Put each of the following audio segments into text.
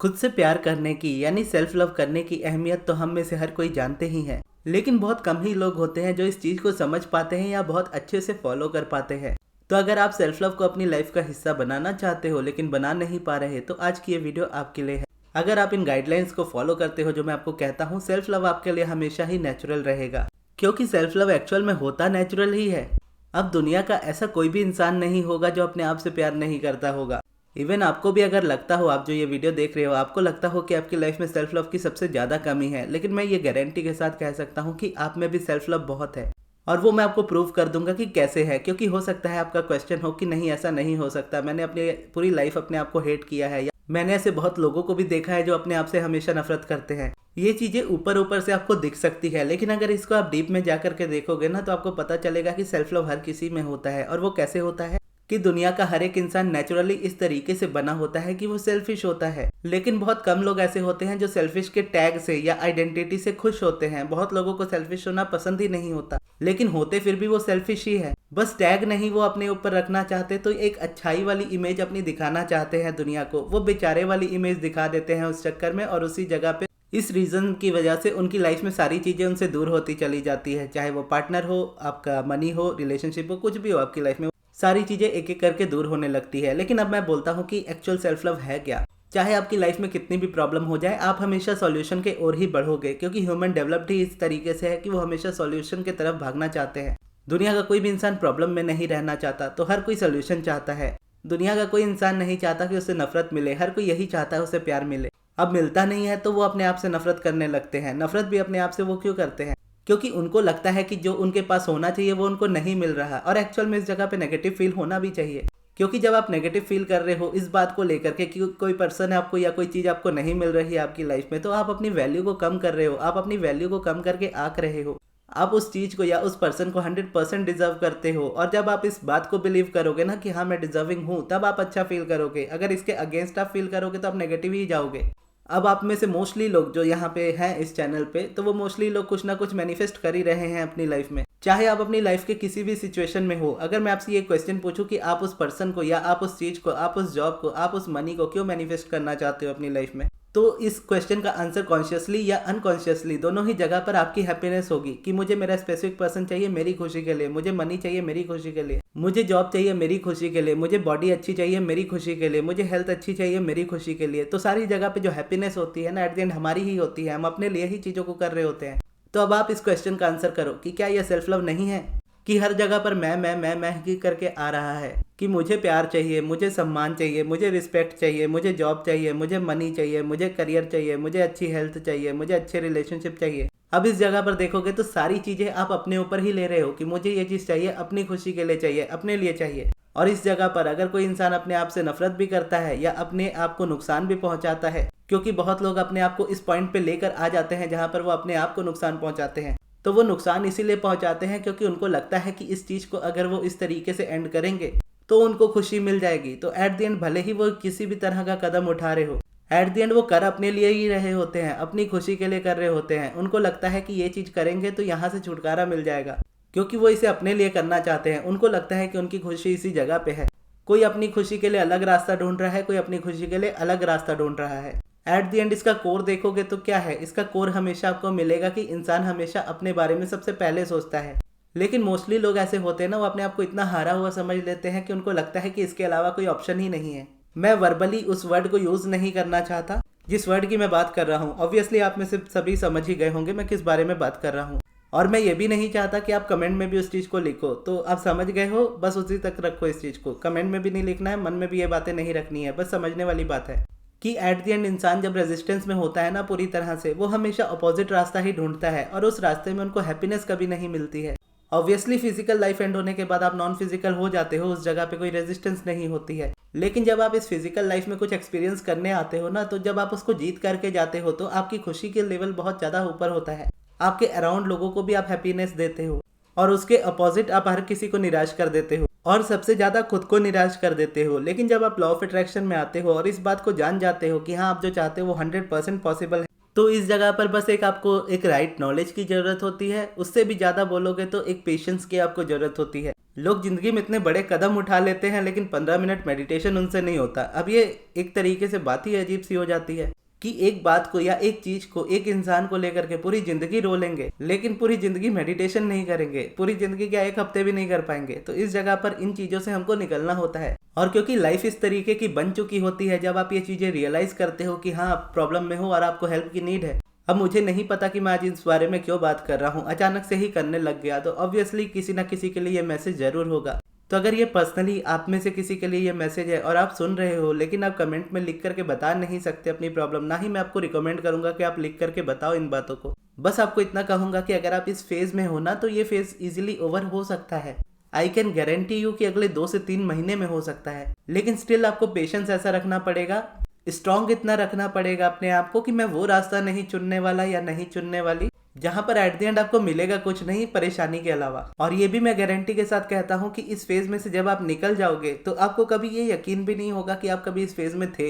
खुद से प्यार करने की यानी सेल्फ लव करने की अहमियत तो हम में से हर कोई जानते ही है, लेकिन बहुत कम ही लोग होते हैं जो इस चीज़ को समझ पाते हैं या बहुत अच्छे से फॉलो कर पाते हैं। तो अगर आप सेल्फ लव को अपनी लाइफ का हिस्सा बनाना चाहते हो लेकिन बना नहीं पा रहे तो आज की ये वीडियो आपके लिए है। अगर आप इन गाइडलाइंस को फॉलो करते हो जो मैं आपको कहता हूँ, सेल्फ लव आपके लिए हमेशा ही नेचुरल रहेगा, क्योंकि सेल्फ लव एक्चुअल में होता नेचुरल ही है। अब दुनिया का ऐसा कोई भी इंसान नहीं होगा जो अपने आप से प्यार नहीं करता होगा। इवन आपको भी अगर लगता हो, आप जो ये वीडियो देख रहे हो, आपको लगता हो कि आपकी लाइफ में सेल्फ लव की सबसे ज़्यादा कमी है, लेकिन मैं ये गारंटी के साथ कह सकता हूँ कि आप में भी सेल्फ लव बहुत है। और वो मैं आपको प्रूव कर दूंगा कि कैसे है, क्योंकि हो सकता है आपका क्वेश्चन हो कि नहीं ऐसा नहीं हो सकता, मैंने अपनी पूरी लाइफ अपने आप को हेट किया है, या मैंने ऐसे बहुत लोगों को भी देखा है जो अपने आप से हमेशा नफरत करते हैं। ये चीज़ें ऊपर ऊपर से आपको दिख सकती है, लेकिन अगर इसको आप डीप में जा करके देखोगे ना तो आपको पता चलेगा कि सेल्फ लव हर किसी में होता है। और वो कैसे होता है कि दुनिया का हर एक इंसान नेचुरली इस तरीके से बना होता है कि वो सेल्फिश होता है, लेकिन बहुत कम लोग ऐसे होते हैं जो सेल्फिश के टैग से या आइडेंटिटी से खुश होते हैं। बहुत लोगों को सेल्फिश होना पसंद ही नहीं होता, लेकिन होते फिर भी वो सेल्फिश ही है। बस टैग नहीं वो अपने ऊपर रखना चाहते, तो एक अच्छाई वाली इमेज अपनी दिखाना चाहते हैं दुनिया को, वो बेचारे वाली इमेज दिखा देते हैं उस चक्कर में। और उसी जगह पे इस रीज़न की वजह से उनकी लाइफ में सारी चीज़ें उनसे दूर होती चली जाती है, चाहे वो पार्टनर हो, आपका मनी हो, रिलेशनशिप हो, कुछ भी हो आपकी लाइफ में, सारी चीज़ें एक एक करके दूर होने लगती है। लेकिन अब मैं बोलता हूँ कि एक्चुअल सेल्फ लव है क्या। चाहे आपकी लाइफ में कितनी भी प्रॉब्लम हो जाए, आप हमेशा सॉल्यूशन के ओर ही बढ़ोगे, क्योंकि ह्यूमन डेवलप्ड ही इस तरीके से है कि वो हमेशा सॉल्यूशन की तरफ भागना चाहते हैं। दुनिया का कोई भी इंसान प्रॉब्लम में नहीं रहना चाहता, तो हर कोई सॉल्यूशन चाहता है। दुनिया का कोई इंसान नहीं चाहता कि उसे नफरत मिले, हर कोई यही चाहता है उसे प्यार मिले। अब मिलता नहीं है तो वो अपने आप से नफरत करने लगते हैं। नफरत भी अपने आप से वो क्यों करते हैं? क्योंकि उनको लगता है कि जो उनके पास होना चाहिए वो उनको नहीं मिल रहा। और एक्चुअल में इस जगह पे नेगेटिव फील होना भी चाहिए, क्योंकि जब आप नेगेटिव फील कर रहे हो इस बात को लेकर के कि कोई पर्सन है आपको या कोई चीज़ आपको नहीं मिल रही है आपकी लाइफ में, तो आप अपनी वैल्यू को कम कर रहे हो, आप अपनी वैल्यू को कम करके आंक रहे हो। आप उस चीज़ को या उस पर्सन को 100% डिजर्व करते हो। और जब आप इस बात को बिलीव करोगे ना कि हाँ मैं डिजर्विंग हूँ, तब आप अच्छा फील करोगे। अगर इसके अगेंस्ट आप फील करोगे तो आप नेगेटिव ही जाओगे। अब आप में से मोस्टली लोग जो यहाँ पे हैं इस चैनल पे, तो वो मोस्टली लोग कुछ ना कुछ मैनिफेस्ट कर ही रहे हैं अपनी लाइफ में। चाहे आप अपनी लाइफ के किसी भी सिचुएशन में हो, अगर मैं आपसे ये क्वेश्चन पूछूं कि आप उस पर्सन को या आप उस चीज़ को, आप उस जॉब को, आप उस मनी को क्यों मैनिफेस्ट करना चाहते हो अपनी लाइफ में, तो इस क्वेश्चन का आंसर कॉन्शियसली या अनकॉन्शियसली दोनों ही जगह पर आपकी हैप्पीनेस होगी कि मुझे मेरा स्पेसिफिक पर्सन चाहिए मेरी खुशी के लिए, मुझे मनी चाहिए मेरी खुशी के लिए, मुझे जॉब चाहिए मेरी खुशी के लिए, मुझे बॉडी अच्छी चाहिए मेरी खुशी के लिए, मुझे हेल्थ अच्छी चाहिए मेरी खुशी के लिए। तो सारी जगह पे जो हैप्पीनेस होती है ना, एट द एंड हमारी ही होती है, हम अपने लिए ही चीज़ों को कर रहे होते हैं। तो अब आप इस क्वेश्चन का आंसर करो कि क्या यह सेल्फ लव नहीं है कि हर जगह पर मैं ही करके आ रहा है कि मुझे प्यार चाहिए, मुझे सम्मान चाहिए, मुझे रिस्पेक्ट चाहिए, मुझे जॉब चाहिए, मुझे मनी चाहिए, मुझे करियर चाहिए, मुझे अच्छी हेल्थ चाहिए, मुझे अच्छे रिलेशनशिप चाहिए। अब इस जगह पर देखोगे तो सारी चीज़ें आप अपने ऊपर ही ले रहे हो कि मुझे ये चीज़ चाहिए, अपनी खुशी के लिए चाहिए, अपने लिए चाहिए। और इस जगह पर अगर कोई इंसान अपने आप से नफरत भी करता है या अपने आप को नुकसान भी पहुंचाता है, क्योंकि बहुत लोग अपने आप को इस पॉइंट पे लेकर आ जाते हैं जहां पर वो अपने आप को नुकसान पहुंचाते हैं, तो वो नुकसान इसीलिए पहुंचाते हैं क्योंकि उनको लगता है कि इस चीज़ को अगर वो इस तरीके से एंड करेंगे तो उनको खुशी मिल जाएगी। तो एट द एंड भले ही वो किसी भी तरह का कदम उठा रहे हो, एट द एंड वो कर अपने लिए ही रहे होते हैं, अपनी खुशी के लिए कर रहे होते हैं। उनको लगता है कि ये चीज़ करेंगे तो यहाँ से छुटकारा मिल जाएगा, क्योंकि वो इसे अपने लिए करना चाहते हैं। उनको लगता है कि उनकी खुशी इसी जगह पे है। कोई अपनी खुशी के लिए अलग रास्ता ढूंढ रहा है, कोई अपनी खुशी के लिए अलग रास्ता ढूंढ रहा है। एट द एंड इसका कोर देखोगे तो क्या है, इसका कोर हमेशा आपको मिलेगा कि इंसान हमेशा अपने बारे में सबसे पहले सोचता है। लेकिन मोस्टली लोग ऐसे होते हैं ना, वो अपने आप को इतना हारा हुआ समझ लेते हैं कि उनको लगता है कि इसके अलावा कोई ऑप्शन ही नहीं है। मैं वर्बली उस वर्ड को यूज़ नहीं करना चाहता जिस वर्ड की मैं बात कर रहा हूँ। ऑब्वियसली आप में से सभी समझ ही गए होंगे मैं किस बारे में बात कर रहा हूँ। और मैं ये भी नहीं चाहता कि आप कमेंट में भी उस चीज़ को लिखो, तो आप समझ गए हो, बस उसी तक रखो इस चीज़ को। कमेंट में भी नहीं लिखना है, मन में भी ये बातें नहीं रखनी है, बस समझने वाली बात है कि एट द एंड इंसान जब रेजिस्टेंस में होता है ना पूरी तरह से, वो हमेशा अपोजिट रास्ता ही ढूंढता है और उस रास्ते में उनको हैप्पीनेस कभी नहीं मिलती है। ऑब्वियसली फिजिकल लाइफ एंड होने के बाद आप नॉन फिजिकल हो जाते हो, उस जगह पे कोई रेजिस्टेंस नहीं होती है। लेकिन जब आप इस फिजिकल लाइफ में कुछ एक्सपीरियंस करने आते हो ना, तो जब आप उसको जीत करके जाते हो तो आपकी खुशी के लेवल बहुत ज़्यादा ऊपर होता है। आपके अराउंड लोगों को भी आप हैप्पीनेस देते हो और उसके अपोजिट आप हर किसी को निराश कर देते हो और सबसे ज़्यादा खुद को निराश कर देते हो। लेकिन जब आप लॉ ऑफ अट्रैक्शन में आते हो और इस बात को जान जाते हो कि हाँ आप जो चाहते हो वो 100% पॉसिबल है, तो इस जगह पर बस आपको एक राइट नॉलेज की ज़रूरत होती है। उससे भी ज़्यादा बोलोगे तो एक पेशेंस की आपको ज़रूरत होती है। लोग जिंदगी में इतने बड़े कदम उठा लेते हैं लेकिन 15 मिनट मेडिटेशन उनसे नहीं होता। अब ये एक तरीके से बात ही अजीब सी हो जाती है कि एक बात को या एक चीज को, एक इंसान को लेकर के पूरी जिंदगी रो लेंगे लेकिन पूरी जिंदगी मेडिटेशन नहीं करेंगे, पूरी जिंदगी क्या एक हफ्ते भी नहीं कर पाएंगे। तो इस जगह पर इन चीजों से हमको निकलना होता है। और क्योंकि लाइफ इस तरीके की बन चुकी होती है, जब आप ये चीजें रियलाइज करते हो कि हाँ आप प्रॉब्लम में हो और आपको हेल्प की नीड है। अब मुझे नहीं पता कि मैं आज इस बारे में क्यों बात कर रहा हूँ, अचानक से ही करने लग गया, तो ऑब्वियसली किसी ना किसी के लिए ये मैसेज जरूर होगा। तो अगर ये पर्सनली आप में से किसी के लिए ये मैसेज है और आप सुन रहे हो लेकिन आप कमेंट में लिख करके बता नहीं सकते अपनी प्रॉब्लम, ना ही मैं आपको रिकमेंड करूंगा कि आप लिख करके बताओ इन बातों को। बस आपको इतना कहूंगा कि अगर आप इस फेज में हो ना तो ये फेज इजीली ओवर हो सकता है। आई कैन गारंटी यू कि अगले 2 से 3 महीने में हो सकता है, लेकिन स्टिल आपको पेशेंस ऐसा रखना पड़ेगा, स्ट्रॉन्ग इतना रखना पड़ेगा अपने आप को कि मैं वो रास्ता नहीं चुनने वाला या नहीं चुनने वाली जहां पर एट द एंड आपको मिलेगा कुछ नहीं परेशानी के अलावा। और ये भी मैं गारंटी के साथ कहता हूं कि इस फेज में से जब आप निकल जाओगे तो आपको कभी ये यकीन भी नहीं होगा कि आप कभी इस फेज में थे।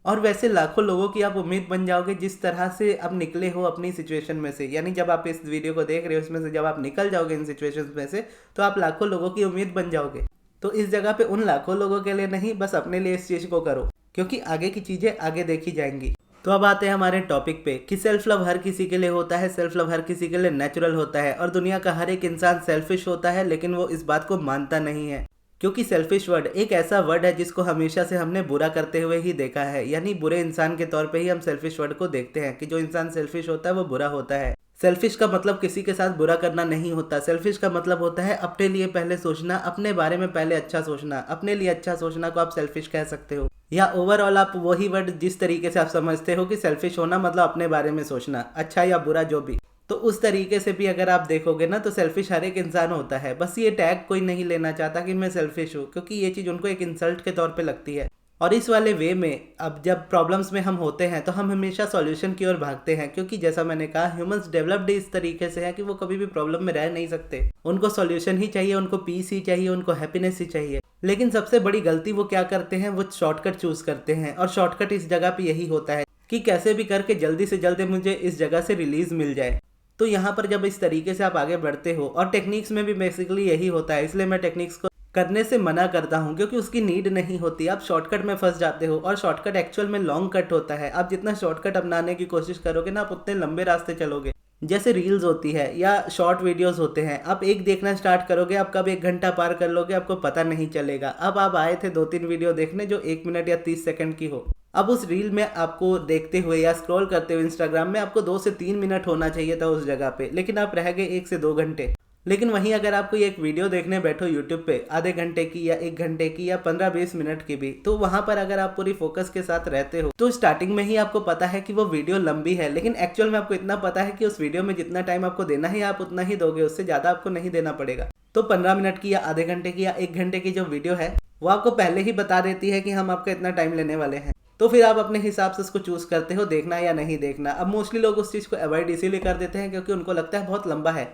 और वैसे लाखों लोगों की आप उम्मीद बन जाओगे जिस तरह से अब निकले हो अपनी सिचुएशन में से। यानी जब आप इस वीडियो को देख रहे हो उसमें से जब आप निकल जाओगे इन सिचुएशंस में से तो आप लाखों लोगों की उम्मीद बन जाओगे। तो इस जगह पे उन लाखों लोगों के लिए नहीं, बस अपने लिए इस चीज को करो, क्योंकि आगे की चीजें आगे देखी जाएंगी। तो अब आते हैं हमारे टॉपिक पे कि सेल्फ लव हर किसी के लिए होता है, सेल्फ लव हर किसी के लिए नेचुरल होता है और दुनिया का हर एक इंसान सेल्फिश होता है, लेकिन वो इस बात को मानता नहीं है। क्योंकि सेल्फिश वर्ड एक ऐसा वर्ड है जिसको हमेशा से हमने बुरा करते हुए ही देखा है। यानी बुरे इंसान के तौर पे ही हम सेल्फिश वर्ड को देखते हैं कि जो इंसान सेल्फिश होता है वो बुरा होता है। सेल्फिश का मतलब किसी के साथ बुरा करना नहीं होता। सेल्फिश का मतलब होता है अपने लिए पहले सोचना, अपने बारे में पहले अच्छा सोचना। अपने लिए अच्छा सोचना को आप सेल्फिश कह सकते हो, या ओवरऑल आप वही वर्ड जिस तरीके से आप समझते हो कि सेल्फिश होना मतलब अपने बारे में सोचना, अच्छा या बुरा जो भी, तो उस तरीके से भी अगर आप देखोगे ना तो सेल्फिश हर एक इंसान होता है। बस ये टैग कोई नहीं लेना चाहता कि मैं सेल्फिश हूँ, क्योंकि ये चीज़ उनको एक इंसल्ट के तौर पे लगती है। और इस वाले वे में अब जब प्रॉब्लम्स में हम होते हैं तो हम हमेशा सॉल्यूशन की ओर भागते हैं, क्योंकि जैसा मैंने कहा ह्यूमंस डेवलप्ड इस तरीके से है कि वो कभी भी प्रॉब्लम में रह नहीं सकते। उनको सॉल्यूशन ही चाहिए, उनको पीस ही चाहिए, उनको हैप्पीनेस ही चाहिए। लेकिन सबसे बड़ी गलती वो क्या करते हैं, वो शॉर्टकट चूज करते हैं। और शॉर्टकट इस जगह पे यही होता है कि कैसे भी करके जल्दी से जल्दी मुझे इस जगह से रिलीज मिल जाए। तो यहाँ पर जब इस तरीके से आप आगे बढ़ते हो, और टेक्निक्स में भी बेसिकली यही होता है, इसलिए मैं टेक्निक्स को करने से मना करता हूँ क्योंकि उसकी नीड नहीं होती। आप शॉर्टकट में फंस जाते हो और शॉर्टकट एक्चुअल में लॉन्ग कट होता है। आप जितना शॉर्टकट अपनाने की कोशिश करोगे ना आप उतने लंबे रास्ते चलोगे। जैसे रील्स होती है या शॉर्ट वीडियोस होते हैं, आप एक देखना स्टार्ट करोगे, आप कब 1 घंटा पार कर लोगे आपको पता नहीं चलेगा। अब आप आए थे 2-3 वीडियो देखने जो 1 मिनट या 30 सेकंड की हो। अब उस रील में आपको देखते हुए या स्क्रॉल करते हुए इंस्टाग्राम में आपको 2 से 3 मिनट होना चाहिए था उस जगह पे, लेकिन आप रह गए 1 से 2 घंटे। लेकिन वहीं अगर आप कोई एक वीडियो देखने बैठो यूट्यूब पे आधे घंटे की या 1 घंटे की या 15-20 मिनट की भी, तो वहां पर अगर आप पूरी फोकस के साथ रहते हो तो स्टार्टिंग में ही आपको पता है कि वो वीडियो लंबी है, लेकिन एक्चुअल में आपको इतना पता है कि उस वीडियो में जितना टाइम आपको देना है आप उतना ही दोगे, उससे ज्यादा आपको नहीं देना पड़ेगा। तो 15 मिनट की या आधे घंटे की या 1 घंटे की जो वीडियो है वो आपको पहले ही बता देती है कि हम आपका इतना टाइम लेने वाले हैं। तो फिर आप अपने हिसाब से उसको चूज करते हो देखना या नहीं देखना। अब मोस्टली लोग उस चीज को अवॉइड इसीलिए कर देते हैं क्योंकि उनको लगता है बहुत लंबा है,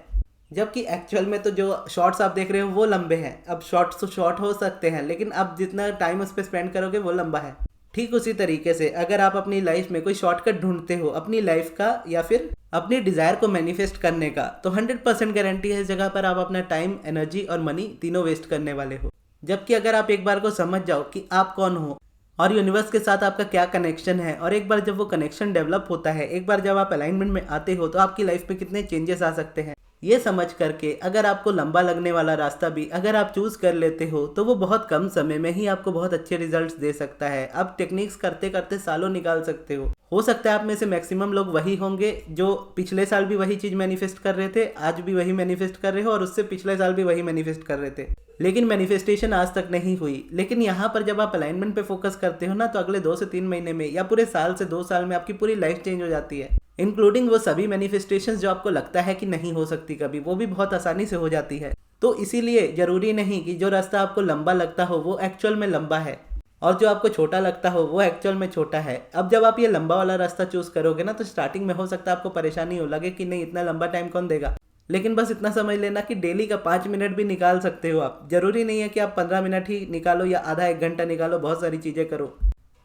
जबकि एक्चुअल में तो जो शॉर्ट्स आप देख रहे हो वो लंबे हैं। अब शॉर्ट्स तो शॉर्ट हो सकते हैं लेकिन आप जितना टाइम उस पर स्पेंड करोगे वो लंबा है। ठीक उसी तरीके से अगर आप अपनी लाइफ में कोई शॉर्टकट ढूंढते हो अपनी लाइफ का या फिर अपनी डिजायर को मैनिफेस्ट करने का, तो 100% गारंटी है इस जगह पर आप अपना टाइम, एनर्जी और मनी तीनों वेस्ट करने वाले हो। जबकि अगर आप एक बार को समझ जाओ कि आप कौन हो और यूनिवर्स के साथ आपका क्या कनेक्शन है, और एक बार जब वो कनेक्शन डेवलप होता है, एक बार जब आप अलाइनमेंट में आते हो तो आपकी लाइफ में कितने चेंजेस आ सकते हैं, ये समझ करके अगर आपको लंबा लगने वाला रास्ता भी अगर आप चूज कर लेते हो तो वो बहुत कम समय में ही आपको बहुत अच्छे रिजल्ट्स दे सकता है। आप टेक्निक्स करते करते सालों निकाल सकते हो सकता है आप में से मैक्सिमम लोग वही होंगे जो पिछले साल भी वही चीज मैनिफेस्ट कर रहे थे, आज भी वही मैनिफेस्ट कर रहे हो और उससे पिछले साल भी वही मैनिफेस्ट कर रहे थे, लेकिन मैनिफेस्टेशन आज तक नहीं हुई। लेकिन यहाँ पर जब आप अलाइनमेंट पे फोकस करते हो ना तो अगले 2 से 3 महीने में या पूरे साल से 2 साल में आपकी पूरी लाइफ चेंज हो जाती है, इंक्लूडिंग वो सभी मैनिफेस्टेशंस जो आपको लगता है कि नहीं हो सकती कभी, वो भी बहुत आसानी से हो जाती है। तो इसीलिए जरूरी नहीं कि जो रास्ता आपको लंबा लगता हो वो एक्चुअल में लंबा है और जो आपको छोटा लगता हो वो एक्चुअल में छोटा है। अब जब आप ये लंबा वाला रास्ता चूज करोगे ना तो स्टार्टिंग में हो सकता है आपको परेशानी हो, लगे कि नहीं इतना लंबा टाइम कौन देगा, लेकिन बस इतना समझ लेना कि डेली का 5 मिनट भी निकाल सकते हो आप। जरूरी नहीं है कि आप 15 मिनट ही निकालो या आधा 1 घंटा निकालो, बहुत सारी चीजें करो।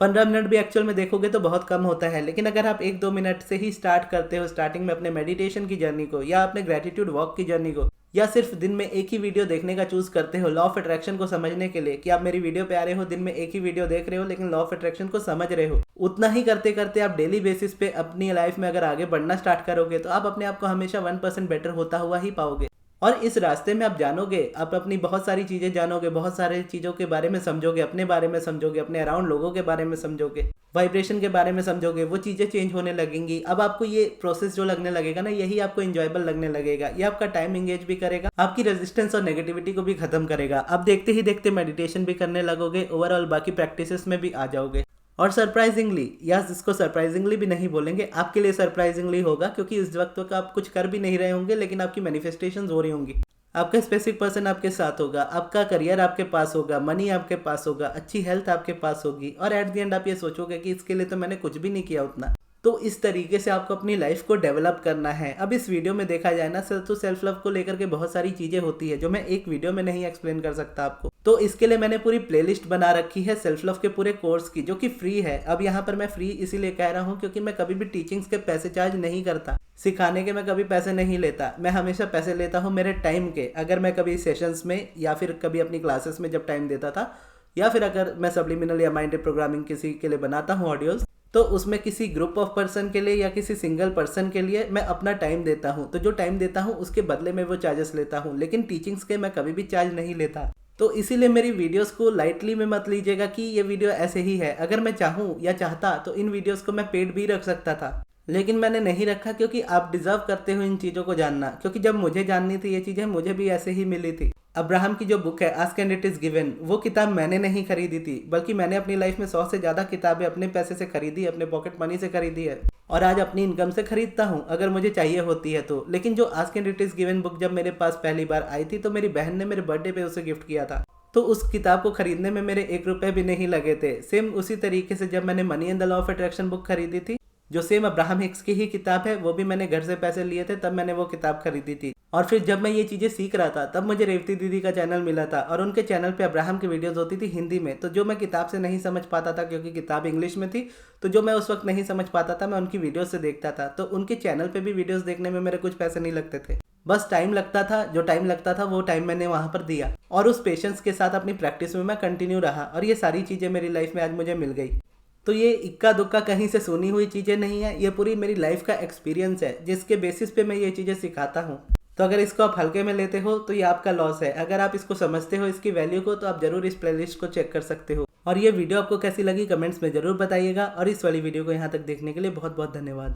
15 मिनट भी एक्चुअल में देखोगे तो बहुत कम होता है, लेकिन अगर आप 1-2 मिनट से ही स्टार्ट करते हो स्टार्टिंग में अपने मेडिटेशन की जर्नी को या अपने ग्रेटिट्यूड वॉक की जर्नी को, या सिर्फ दिन में एक ही वीडियो देखने का चूज करते हो लॉ ऑफ अट्रैक्शन को समझने के लिए, कि आप मेरी वीडियो पे आ रहे हो, दिन में एक ही वीडियो देख रहे हो लेकिन लॉ ऑफ अट्रैक्शन को समझ रहे हो, उतना ही करते करते आप डेली बेसिस पे अपनी लाइफ में अगर आगे बढ़ना स्टार्ट करोगे तो आप अपने आप को हमेशा 1% बेटर होता हुआ ही पाओगे। और इस रास्ते में आप जानोगे, आप अपनी बहुत सारी चीजें जानोगे, बहुत सारी चीजों के बारे में समझोगे, अपने बारे में समझोगे, अपने अराउंड लोगों के बारे में समझोगे, वाइब्रेशन के बारे में समझोगे, वो चीजें चेंज होने लगेंगी। अब आपको ये प्रोसेस जो लगने लगेगा ना, यही आपको एंजॉयबल लगने लगेगा। ये आपका टाइम एंगेज भी करेगा, आपकी रेजिस्टेंस और नेगेटिविटी को भी खत्म करेगा। आप देखते ही देखते मेडिटेशन भी करने लगोगे, ओवरऑल बाकी प्रैक्टिसेस में भी आ जाओगे। और सरप्राइजिंगली, या जिसको सरप्राइजिंगली भी नहीं बोलेंगे, आपके लिए सरप्राइजिंगली होगा, क्योंकि इस वक्त तक आप कुछ कर भी नहीं रहे होंगे लेकिन आपकी मैनिफेस्टेशंस हो रही होंगी। आपका स्पेसिफिक पर्सन आपके साथ होगा, आपका करियर आपके पास होगा, मनी आपके पास होगा, अच्छी हेल्थ आपके पास होगी, और एट द एंड आप ये सोचोगे कि इसके लिए तो मैंने कुछ भी नहीं किया उतना। तो इस तरीके से आपको अपनी लाइफ को डेवलप करना है। अब इस वीडियो में देखा जाए ना सर, तो सेल्फ लव को लेकर के बहुत सारी चीजें होती है जो मैं एक वीडियो में नहीं एक्सप्लेन कर सकता आपको। तो इसके लिए मैंने पूरी प्लेलिस्ट बना रखी है सेल्फ लव के पूरे कोर्स की, जो कि फ्री है। अब यहाँ पर मैं फ्री इसीलिए कह रहा हूँ क्योंकि मैं कभी भी टीचिंग्स के पैसे चार्ज नहीं करता, सिखाने के मैं कभी पैसे नहीं लेता। मैं हमेशा पैसे लेता हूँ मेरे टाइम के। अगर मैं कभी सेशंस में या फिर कभी अपनी क्लासेस में जब टाइम देता था, या फिर अगर मैं सब्लिमिनल या माइंडेड प्रोग्रामिंग किसी के लिए बनाता हूँ ऑडियोज, तो उसमें किसी ग्रुप ऑफ पर्सन के लिए या किसी सिंगल पर्सन के लिए मैं अपना टाइम देता हूँ। तो जो टाइम देता हूँ उसके बदले में वो चार्जेस लेता हूँ, लेकिन टीचिंग्स के मैं कभी भी चार्ज नहीं लेता। तो इसीलिए मेरी वीडियोस को लाइटली में मत लीजिएगा कि ये वीडियो ऐसे ही है। अगर मैं चाहूँ या चाहता तो इन वीडियोस को मैं पेड भी रख सकता था, लेकिन मैंने नहीं रखा क्योंकि आप डिजर्व करते हो इन चीज़ों को जानना। क्योंकि जब मुझे जाननी थी ये चीज़ें, मुझे भी ऐसे ही मिली थी। अब्राहम की जो बुक है ask and it is given, वो किताब मैंने नहीं खरीदी थी, बल्कि मैंने अपनी लाइफ में 100 से ज़्यादा किताबें अपने पैसे से खरीदी, अपने पॉकेट मनी से खरीदी है, और आज अपनी इनकम से खरीदता हूँ अगर मुझे चाहिए होती है तो। लेकिन जो ask and it is given book जब मेरे पास पहली बार आई थी, तो मेरी बहन ने मेरे बर्थडे पे उसे गिफ्ट किया था, तो उस किताब को खरीदने में मेरे 1 रुपए भी नहीं लगे थे। सेम उसी तरीके से जब मैंने money and the law of attraction book खरीदी थी, जो सेम अब्राहम हिक्स की ही किताब है, वो भी मैंने घर से पैसे लिए थे, तब मैंने वो किताब खरीदी थी। और फिर जब मैं ये चीज़ें सीख रहा था, तब मुझे रेवती दीदी का चैनल मिला था, और उनके चैनल पे अब्राहम की वीडियोस होती थी हिंदी में। तो जो मैं किताब से नहीं समझ पाता था, क्योंकि किताब इंग्लिश में थी, तो जो मैं उस वक्त नहीं समझ पाता था, मैं उनकी वीडियोस से देखता था। तो उनके चैनल पे भी वीडियोस देखने में मेरे कुछ पैसे नहीं लगते थे, बस टाइम लगता था। जो टाइम लगता था वो टाइम मैंने वहाँ पर दिया, और उस पेशेंस के साथ अपनी प्रैक्टिस में मैं कंटिन्यू रहा, और ये सारी चीज़ें मेरी लाइफ में आज मुझे मिल गई। तो ये इक्का दुक्का कहीं से सुनी हुई चीज़ें नहीं है, ये पूरी मेरी लाइफ का एक्सपीरियंस है, जिसके बेसिस पे मैं ये चीज़ें सिखाता हूँ। तो अगर इसको आप हल्के में लेते हो तो ये आपका लॉस है। अगर आप इसको समझते हो, इसकी वैल्यू को, तो आप जरूर इस प्लेलिस्ट को चेक कर सकते हो। और ये वीडियो आपको कैसी लगी कमेंट्स में जरूर बताइएगा, और इस वाली वीडियो को यहाँ तक देखने के लिए बहुत बहुत धन्यवाद।